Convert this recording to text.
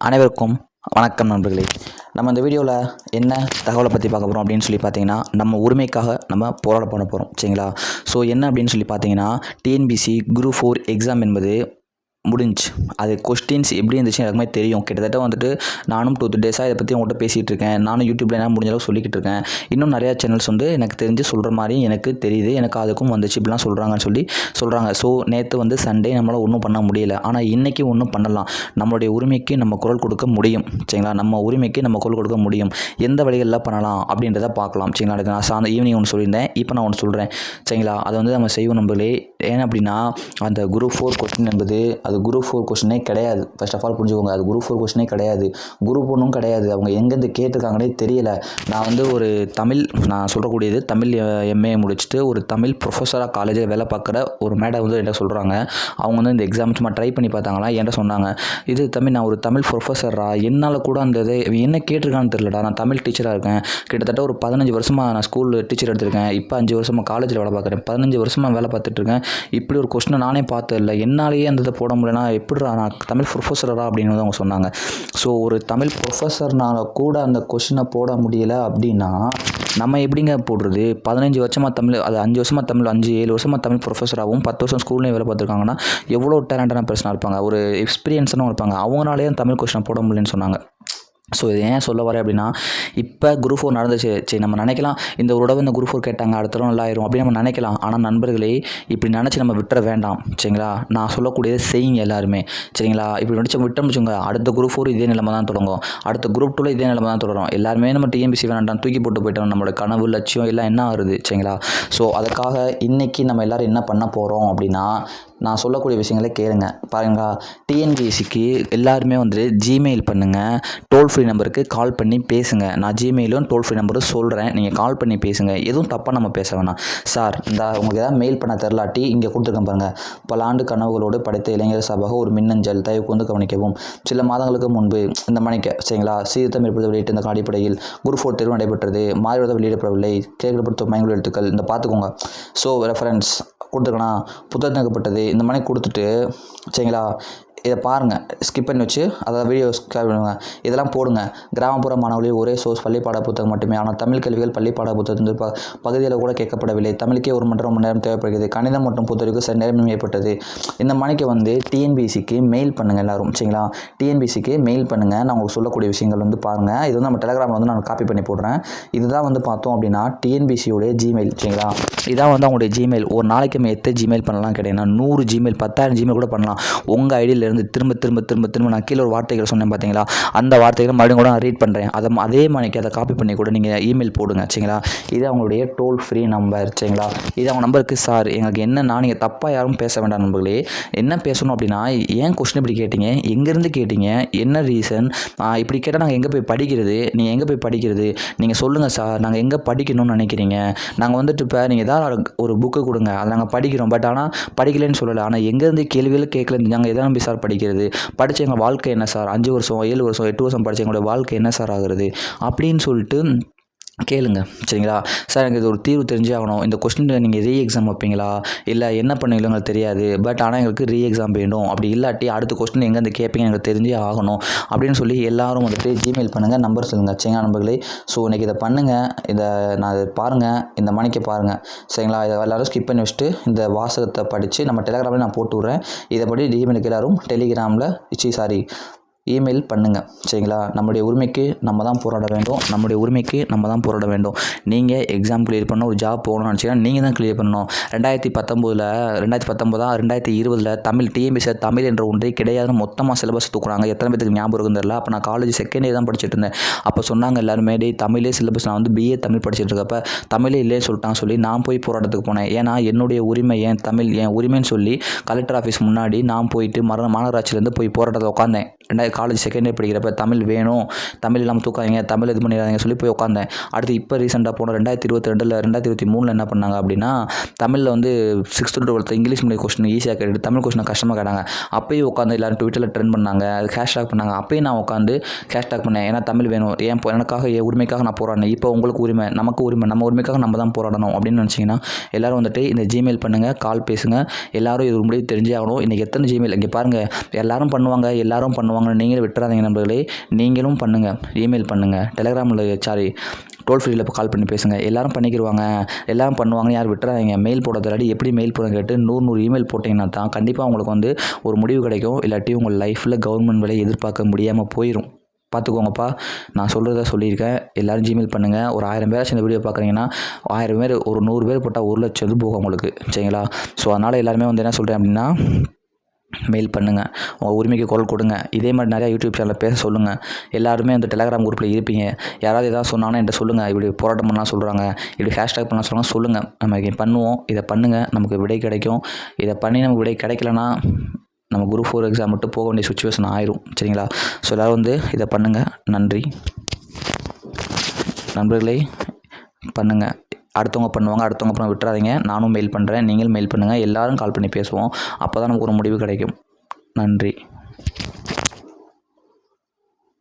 அனைவருக்கும் வணக்கம் நண்பர்களே. நம்ம இந்த வீடியோவில் என்ன தகவலை பற்றி பார்க்க போகிறோம் அப்படின்னு சொல்லி பார்த்தீங்கன்னா, நம்ம உரிமைக்காக நம்ம போராட பண்ண போகிறோம். சரிங்களா? ஸோ என்ன அப்படின்னு சொல்லி பார்த்தீங்கன்னா, டிஎன்பிஎஸ்சி குரூப் 4 எக்ஸாம் என்பது முடிஞ்சு. அது கொஸ்டின்ஸ் எப்படி இருந்துச்சு எனக்குமே தெரியும். கிட்டத்தட்ட வந்துட்டு நானும் 2 டேஸாக இதை பற்றி உங்கள்கிட்ட பேசிகிட்டு இருக்கேன். நானும் யூடியூப்பில் என்ன முடிஞ்ச அளவுக்கு சொல்லிக்கிட்டு இருக்கேன். இன்னும் நிறையா சேனல்ஸ் வந்து எனக்கு தெரிஞ்சு சொல்கிற மாதிரி எனக்கு தெரியுது. எனக்கு அதுக்கும் வந்துச்சு இப்படிலாம் சொல்கிறாங்கன்னு சொல்கிறாங்க. ஸோ நேற்று வந்து சண்டே நம்மளால் ஒன்றும் பண்ண முடியல. ஆனால் இன்றைக்கி ஒன்றும் பண்ணலாம். நம்மளுடைய உரிமைக்கு நம்ம குரல் கொடுக்க முடியும். சரிங்களா? நம்ம உரிமைக்கு நம்ம குரல் கொடுக்க முடியும். எந்த வழிகளில் பண்ணலாம் அப்படின்றத பார்க்கலாம். சரிங்களா? அதுக்கு நான் சாயந்தரம் ஈவினிங் ஒன்று சொல்லியிருந்தேன். இப்போ நான் ஒன்று சொல்கிறேன். சரிங்களா? அதை வந்து நம்ம செய்வோம் நம்மளே. ஏன் அப்படின்னா, அந்த குரூப் 4 கொஸ்டின் என்பது அது குரூப் 4 கொஸ்டினே கிடையாது. ஃபர்ஸ்ட் ஆஃப் ஆல் புரிஞ்சுக்கோங்க. அது குரூப் 4 கொஸ்டினே கிடையாது. குரூப் 1ம் கிடையாது. அவங்க எங்கேருந்து கேட்டிருக்காங்கன்னே தெரியல. நான் வந்து ஒரு நான் சொல்லக்கூடியது தமிழ் எம்ஏ முடிச்சுட்டு ஒரு தமிழ் ப்ரொஃபஸராக காலேஜில் வேலை பார்க்குற ஒரு மேடம் வந்து என்கிட்ட சொல்கிறாங்க. அவங்க வந்து இந்த எக்ஸாம் சும்மா ட்ரை பண்ணி பார்த்தாங்களா, என்கிட்ட சொன்னாங்க. இது தமிழ் நான் ஒரு தமிழ் ப்ரொஃபஸரா, என்னால் கூட அந்த இதை என்ன கேட்டிருக்கான்னு தெரியலடா. நான் தமிழ் டீச்சராக இருக்கேன். கிட்டத்தட்ட ஒரு 15 வருஷமாக நான் ஸ்கூல் டீச்சர் எடுத்திருக்கேன். இப்போ 5 வருஷமாக காலேஜில் வேலை பார்க்குறேன். 15 வருஷமாக வேலை பார்த்துட்ருக்கேன். இப்படி ஒரு கொஸ்டினை நானே பார்த்ததில்லை. என்னாலேயே அந்த இதை போட முடியலனா எப்படிடா நான் தமிழ் ப்ரொஃபஸரா அப்படின்னு அவங்க சொன்னாங்க. ஸோ ஒரு தமிழ் ப்ரொஃபஸர்னால கூட அந்த கொஸ்டினை போட முடியலை அப்படின்னா நம்ம எப்படிங்க போடுறது? 15 வருஷமாக தமிழ், அது 5 வருஷமாக தமிழ், 5-7 வருஷமாக தமிழ் ப்ரொஃபஸராகவும் 10 வருஷம் ஸ்கூல்லேயும் வேலை பார்த்துருக்காங்கன்னா எவ்வளோ டேலண்டான பர்சனாக இருப்பாங்க, ஒரு எக்ஸ்பீரியன்ஸாகவும் இருப்பாங்க. அவங்களாலே தமிழ் கொஸ்டினை போட முடியலன்னு சொன்னாங்க. ஸோ இது ஏன் சொல்ல வரேன் அப்படின்னா, இப்போ குரூப் 4 நடந்துச்சு. சரி, நம்ம நினைக்கலாம் இந்த ஒரு தடவை இந்த குரூப் 4 கேட்டாங்க, அடுத்த தடவை நல்லா ஆயிரும் அப்படின்னு நம்ம நினைக்கலாம். ஆனால் நண்பர்களே, இப்படி நினச்சி நம்ம விட்டுற வேண்டாம். சரிங்களா? நான் சொல்லக்கூடியது செய்யுங்க எல்லாருமே. சரிங்களா? இப்படி நினச்சி விட்டோம்னுச்சுங்க, அடுத்த குரூப் 4 இதே நிலைமை தான் தொடங்கும். அடுத்த குரூப் 2ல இதே நிலைமை தான் தொடரும். எல்லாருமே நம்ம டிஎன்பிஎஸ்சி வேண்டாம் தூக்கி போட்டு போயிட்டோம். நம்மளோட கனவு, லட்சியம் எல்லாம் என்ன ஆகுது? சரிங்களா? ஸோ அதுக்காக இன்றைக்கி நம்ம எல்லோரும் என்ன பண்ண போகிறோம் அப்படின்னா, நான் சொல்லக்கூடிய விஷயங்களே கேளுங்க. பாருங்க, டிஎன்பிஎஸ்சிக்கு எல்லாருமே வந்து ஜிமெயில் பண்ணுங்கள். டோல் ஃப்ரீ நம்பருக்கு கால் பண்ணி பேசுங்க. நான் ஜிமெயிலும் டோல் ஃப்ரீ நம்பரும் சொல்கிறேன். நீங்கள் கால் பண்ணி பேசுங்க. எதுவும் தப்பாக நம்ம பேச வேணாம். சார், இந்த உங்களுக்கு ஏதாவது மெயில் பண்ண தெரிலாட்டி இங்கே கொடுத்துருக்கேன் பாருங்கள். பல ஆண்டு கனவுகளோடு படைத்த இளைஞர் சபாக ஒரு மின்னஞ்சல் தயவுக்கு வந்து கவனிக்கவும். சில மாதங்களுக்கு முன்பு இந்த மணிக்கு, சரிங்களா, சீர்திருத்தம் ஏற்படுத்த வெளியிட்ட இந்த அடிப்படையில் குரூப் 4 தேர்வு நடைபெற்றது. மாறிவிட வெளியிடப்படவில்லை. கேட்கப்படுத்த மயங்குள்ள எழுத்துக்கள் இந்த பார்த்துக்கோங்க. ஸோ ரெஃபரன்ஸ் கொடுத்துருக்கணும். புத்தகப்பட்டது இந்த மாதிரி கொடுத்துட்டு, சரிங்களா, இதை பாருங்கள். ஸ்கிப் பண்ணி வச்சு அதாவது வீடியோ ஸ்கிப் பண்ணுங்க. இதெல்லாம் போடுங்க. கிராமப்புற மாணவர்களில் ஒரே சோர்ஸ் பள்ளிப்பாட புத்தகம் மட்டுமே. ஆனால் தமிழ் கேள்விகள் பள்ளிப்பாட புத்தகத்தின் பகுதியில் கூட கேட்கப்படவில்லை. தமிழுக்கே 1 மணி நேரம் தேவைப்படுகிறது. கணிதம் மற்றும் புத்தகத்துக்கு சில நேரம் ஏற்பட்டது. இந்த மணிக்கு வந்து டிஎன்பிஎஸ்சிக்கு மெயில் பண்ணுங்கள் எல்லாரும். சரிங்களா? டிஎன்பிஎஸ்சிக்கு மெயில் பண்ணுங்கள். நான் உங்களுக்கு சொல்லக்கூடிய விஷயங்கள் வந்து பாருங்கள். இது வந்து நம்ம டெலிகிராமில் வந்து நான் காப்பி பண்ணி போடுறேன். இதுதான் வந்து பார்த்தோம் அப்படின்னா டிஎன்பிஎஸ்சியோடைய ஜிமெயில். சரிங்களா? இதான் வந்து அவங்களுடைய ஜிமெயில். ஒரு நாளைக்கு நம்ம எத்தனை ஜிமெயில் பண்ணலாம் கிடையாது. 100 ஜிமெயில், 10,000 ஜிமெயில் கூட பண்ணலாம். உங்கள் ஐடியில் திரும்ப நான் கீழே ஒரு வார்த்தைகள் சொன்னேன் பார்த்தீங்களா, அந்த வார்த்தைகளை மறுபடியும் கூட நான் ரீட் பண்ணுறேன். அதே மாதிரிக்கு அதை காப்பி பண்ணி கூட நீங்கள் இமெயில் போடுங்க. சரிங்களா? இது அவங்களுடைய டோல் ஃப்ரீ நம்பர். சரிங்களா? இது அவங்க நம்பருக்கு, சார் எங்களுக்கு என்னன்னா, நீங்கள் தப்பாக யாரும் பேச வேண்டாம் நண்பர்களே. என்ன பேசணும் அப்படின்னா, ஏன் கொஸ்டின் இப்படி கேட்டீங்க, எங்கேருந்து கேட்டீங்க, என்ன ரீசன், இப்படி கேட்டால் நாங்கள் எங்கே போய் படிக்கிறது, நீங்கள் எங்கே போய் படிக்கிறது, நீங்கள் சொல்லுங்கள் சார், நாங்கள் எங்கே படிக்கணும்னு நினைக்கிறீங்க. நாங்கள் வந்துட்டு இப்போ நீங்கள் ஏதாவது ஒரு புக்கு கொடுங்க, அதை நாங்கள் படிக்கிறோம். பட் ஆனால் படிக்கலைன்னு சொல்லலை. ஆனால் எங்கேருந்து கேள்விகள் கேட்கல, நாங்கள் எதை நம்பி சார் படிக்கிறது, படித்த எங்கள் வாழ்க்கை என்ன சார், 5 வருஷம் 7 வருஷம் 8 வருஷம் படித்த எங்களுடைய வாழ்க்கை என்ன சார் ஆகுறது அப்படின்னு சொல்லிட்டு கேளுங்க. சரிங்களா? சார், எனக்கு இது ஒரு தீர்வு தெரிஞ்சே ஆகணும். இந்த கொஸ்டின் நீங்கள் ரீ எக்ஸாம் வைப்பீங்களா, இல்லை என்ன பண்ணுவீங்களோ எங்களுக்கு தெரியாது. பட் ஆனால் எங்களுக்கு ரீ எக்ஸாம் வேணும். அப்படி இல்லாட்டி அடுத்த கொஸ்டின் எங்கேருந்து கேட்பீங்க எனக்கு தெரிஞ்சே ஆகணும் அப்படின்னு சொல்லி எல்லாரும் வந்துட்டு ஜிமெயில் பண்ணுங்கள். நம்பர் சொல்லுங்கள். சரிங்களா நண்பர்களே? ஸோ இன்றைக்கி இதை பண்ணுங்கள். இதை நான் இதை பாருங்கள். இந்த மணிக்கு பாருங்கள். சரிங்களா? இதை எல்லோரும் ஸ்கிப் பண்ணி வச்சுட்டு இந்த வாசகத்தை படித்து நம்ம டெலிகிராமில் நான் போட்டு விட்றேன். இதை படி ஜிமெயிலுக்கு எல்லோரும் டெலிகிராமில் இமெயில் பண்ணுங்கள். சரிங்களா? நம்முடைய உரிமைக்கு நம்ம தான் போராட வேண்டும். நம்முடைய உரிமைக்கு நம்ம தான் போராட வேண்டும். நீங்கள் எக்ஸாம் கிளியர் பண்ண, ஒரு ஜாப் போகணும்னு நினச்சிங்கன்னா நீங்கள் தான் கிளியர் பண்ணணும். 2020 தமிழ் டிஎன்பிஎஸ்சி தமிழ் என்ற ஒன்றே கிடையாதுன்னு மொத்தமாக சிலபஸ் தூக்குறாங்க. எத்தனை பேருக்கு ஞாபகம் இருக்குன்னு தெரியல. அப்போ நான் காலேஜ் செகண்ட் இயர் தான் படிச்சுட்டு இருந்தேன். அப்போ சொன்னாங்க எல்லாருமே, தமிழே சிலபஸ். நான் வந்து பிஏ தமிழ் படிச்சுட்டு இருக்கப்போ தமிழே இல்லையே சொல்லிட்டான்னு சொல்லி நான் போய் போராட்டத்துக்கு போனேன். ஏன்னா என்னுடைய உரிமை, என் தமிழ் என் உரிமைன்னு சொல்லி கலெக்டர் ஆஃபீஸ் முன்னாடி நான் போயிட்டு மாநகராட்சியிலேருந்து போய் போராட்டத்தை உட்காந்தேன். காலேஜ் செகண்ட் இயர் படிக்கிறப்ப தமிழ் வேணும், தமிழ் இல்லாமல் தூக்காதீங்க, தமிழ் இது பண்ணிடாதீங்க சொல்லி போய் உட்காந்தேன். அடுத்து இப்போ ரீசெண்டாக போன 2022 2023 என்ன பண்ணாங்க அப்படின்னா, தமிழில் வந்து 6th to 12th English medium question ஈஸியாக கேட்டுட்டு தமிழ் கொஸ்டின் கஷ்டமாக கேட்டாங்க. அப்பயும் உட்காந்து எல்லாரும் ட்விட்டரில் ட்ரெண்ட் பண்ணாங்க, அது ஹேஷ்டாக் பண்ணாங்க. அப்பயும் நான் உட்காந்து ஹேஷ்டாக் பண்ணேன். ஏன்னா தமிழ் வேணும், எனக்காக என் உரிமைக்காக நான் போராடினேன். இப்போ உங்களுக்கு உரிமை, நமக்கு உரிமை, நம்ம உரிமைக்காக நம்ம தான் போராடணும் அப்படின்னு நினச்சிங்கன்னா எல்லோரும் வந்துட்டு இந்த ஜிமெயில் பண்ணுங்கள், கால் பேசுங்க. எல்லோரும் இது ஒரு முடிவு தெரிஞ்சே ஆகணும். இன்றைக்கி எத்தனை ஜிமெயில் இங்கே பாருங்கள், எல்லாரும் பண்ணுவாங்க நீங்களும் விட்டுறாதீங்க நண்பர்களே. நீங்களும் பண்ணுங்கள், இமெயில் பண்ணுங்கள், டெலகிராமில் டோல் ஃப்ரீயில் இப்போ கால் பண்ணி பேசுங்க. எல்லோரும் பண்ணிக்கிடுவாங்க, எல்லாம் பண்ணுவாங்கன்னு யாரும் விட்டுறாதீங்க. மெயில் போடுறதாடி எப்படி மெயில் போட கேட்டு 100 இமெயில் போட்டிங்கன்னா தான் கண்டிப்பாக உங்களுக்கு வந்து ஒரு முடிவு கிடைக்கும். இல்லாட்டி உங்கள் லைஃப்பில் கவர்மெண்ட் வேலையை எதிர்பார்க்க முடியாமல் போயிடும். பார்த்துக்கோங்கப்பா, நான் சொல்கிறத சொல்லியிருக்கேன். எல்லோரும் ஜிமெயில் பண்ணுங்கள். ஒரு 1000 பேராச்சும் இந்த வீடியோ பார்க்குறீங்கன்னா 1000 பேர், ஒரு 100 பேர் போட்டால் 1,00,000 போகும் உங்களுக்கு, சரிங்களா? ஸோ அதனால் எல்லாருமே வந்து என்ன சொல்கிறேன் அப்படின்னா, மெயில் பண்ணுங்கள், உங்கள் உரிமைக்கு குரல் கொடுங்க. இதே மாதிரி நிறையா யூடியூப் சேனலில் பேச சொல்லுங்கள். எல்லாருமே அந்த டெலகிராம் குரூப்பில் இருப்பீங்க. யாராவது எதாவது சொன்னாங்கன்னா என்கிட்ட சொல்லுங்கள். இப்படி போராட்டம் பண்ணலாம் சொல்கிறாங்க, இப்படி ஹேஷ்டேக் பண்ணலாம் சொல்கிறாங்க, சொல்லுங்கள். நம்ம இதை பண்ணுவோம். இதை பண்ணுங்கள், நமக்கு விடை கிடைக்கும். இதை பண்ணி நமக்கு விடை கிடைக்கலன்னா நம்ம குரூப் 4 எக்ஸாம் மட்டும் போக வேண்டிய சுச்சுவேஷன் ஆயிரும், சரிங்களா? ஸோ எல்லோரும் வந்து இதை பண்ணுங்கள். நன்றி நண்பர்களே. பண்ணுங்கள். அடுத்தவங்க பண்ணுவாங்க, அடுத்தவங்க அப்புறம் விட்டுறாதீங்க. நானும் மெயில் பண்ணுறேன், நீங்களும் மெயில் பண்ணுங்கள். எல்லோரும் கால் பண்ணி பேசுவோம். அப்போ தான் நமக்கு ஒரு முடிவு கிடைக்கும். நன்றி.